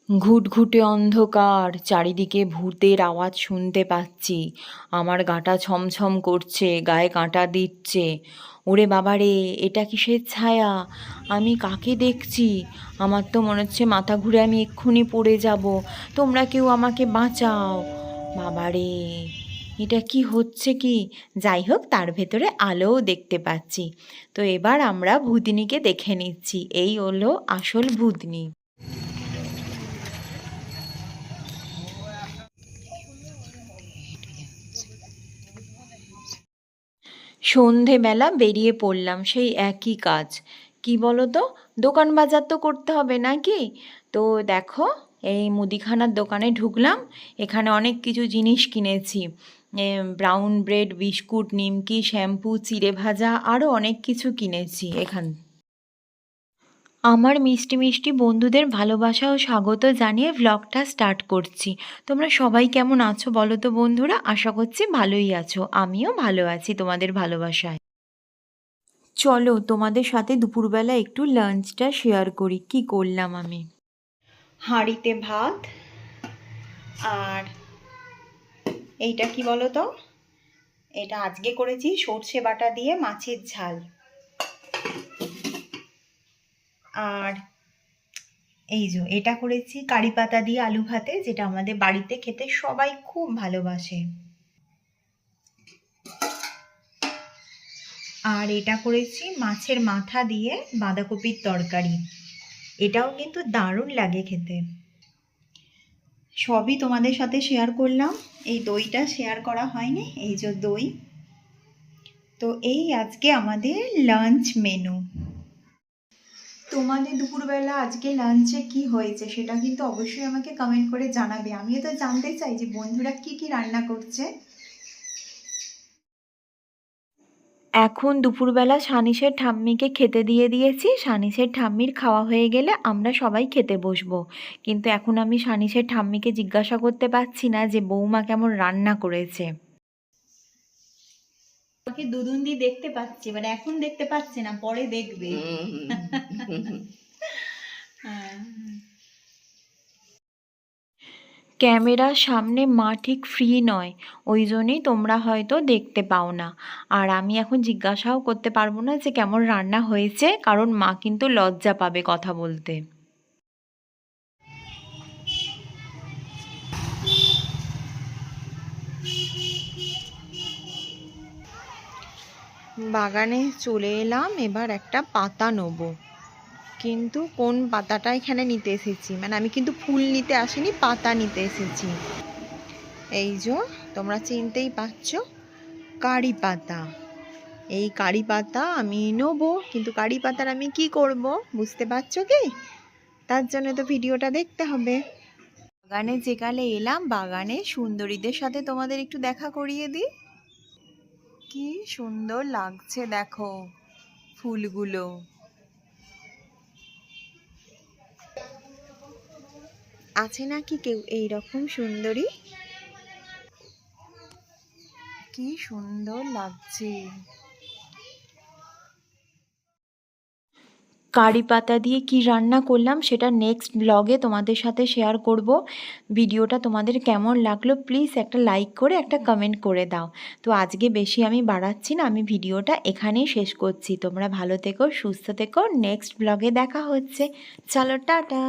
ঘুটঘুটে অন্ধকার, চারিদিকে ভূতের আওয়াজ শুনতে পাচ্ছি। আমার গাটা ছমছম করছে, গায়ে কাঁটা দিচ্ছে। ওরে বাবারে, এটা কিসের ছায়া? আমি কাকে দেখছি? আমার তো মনে হচ্ছে মাথা ঘুরে আমি এক্ষুনি পড়ে যাব। তোমরা কেউ আমাকে বাঁচাও। বাবারে, এটা কি হচ্ছে কি? যাই হোক, তার ভেতরে আলোও দেখতে পাচ্ছি। তো এবার আমরা ভূতনিকে দেখে নিচ্ছি। এই হলো আসল ভূতনি। সন্ধেবেলা বেরিয়ে পড়লাম, সেই একই কাজ। কি বলো তো, দোকান বাজার তো করতে হবে নাকি? তো দেখো, এই মুদিখানার দোকানে ঢুকলাম। এখানে অনেক কিছু জিনিস কিনেছি। ব্রাউন ব্রেড, বিস্কুট, নিমকি, শ্যাম্পু, চিড়ে ভাজা, আরও অনেক কিছু কিনেছি এখান। আমার মিষ্টি মিষ্টি বন্ধুদের ভালোবাসা ও স্বাগত জানিয়ে ভ্লগটা স্টার্ট করছি। তোমরা সবাই কেমন আছো বলো তো বন্ধুরা? আশা করছি ভালোই আছো। আমিও ভালো আছি তোমাদের ভালোবাসায়। চলো তোমাদের সাথে দুপুরবেলা একটু লাঞ্চটা শেয়ার করি। কি করলাম আমি? হাঁড়িতে ভাত, আর এইটা কি বলো তো, এটা আজকে করেছি সর্ষে বাটা দিয়ে মাছের ঝাল। আর এই যে এটা করেছি কারি পাতা দিয়ে আলু ভাতে, যেটা আমাদের বাড়িতে খেতে সবাই খুব ভালোবাসে। আর এটা করেছি মাছের মাথা দিয়ে বাঁধাকপির তরকারি। এটাও কিন্তু দারুণ লাগে খেতে। সবই তোমাদের সাথে শেয়ার করলাম। এই দইটা শেয়ার করা হয়নি, এই যে দই। তো এই আজকে আমাদের লাঞ্চ মেনু। তোমাদের দুপুরবেলা আজকে লাঞ্চে কি হয়েছে সেটা কিন্তু অবশ্যই আমাকে কমেন্ট করে জানাবে। আমিও তো জানতে চাই যে বন্ধুরা কি কি রান্না করছে। এখন দুপুরবেলা সানিসের ঠাম্মিকে খেতে দিয়ে দিয়েছি। সানিসের ঠাম্মির খাওয়া হয়ে গেলে আমরা সবাই খেতে বসবো। কিন্তু এখন আমি সানিসের ঠাম্মিকে জিজ্ঞাসা করতে পারছি না যে বৌমা কেমন রান্না করেছে। ওকে দুদিন দিয়ে দেখতে পাচ্ছি, মানে এখন দেখতে পাচ্ছে না, পরে দেখবে। হ্যাঁ। ক্যামেরার সামনে মা ঠিক ফ্রি নয়, ওই জন্যই তোমরা হয়তো দেখতে পাও না। আর আমি এখন জিজ্ঞাসাও করতে পারবো না যে কেমন রান্না হয়েছে, কারণ মা কিন্তু লজ্জা পাবে কথা বলতে। বাগানে চলে এলাম, এবার একটা পাতা নেব। কিন্তু কোন পাতাটা এখানে নিতে এসেছি, মানে আমি কিন্তু ফুল নিতে আসিনি, পাতা নিতে এসেছি। এই যে তোমরা চিনতেই পারছো, কারি পাতা। এই কারি পাতা আমি নেবো, কিন্তু কারি পাতার আমি কি করব বুঝতে পারছো কি? তার জন্য তো ভিডিওটা দেখতে হবে। বাগানে যেকালে এলাম, বাগানে সুন্দরীদের সাথে তোমাদের একটু দেখা করিয়ে দিই। কি সুন্দর লাগছে দেখো ফুলগুলো। আছে নাকি কেউ এইরকম সুন্দরী? কি সুন্দর লাগছে। কারি পাতা দিয়ে কি রান্না করলাম সেটা নেক্সট ব্লগে তোমাদের সাথে শেয়ার করব। ভিডিওটা তোমাদের কেমন লাগলো প্লিজ একটা লাইক করে একটা কমেন্ট করে দাও। তো আজকে বেশি আমি বাড়াচ্ছি না, আমি ভিডিওটা এখানেই শেষ করছি। তোমরা ভালো থেকো, সুস্থ থেকো, নেক্সট ব্লগে দেখা হচ্ছে। চলো টাটা।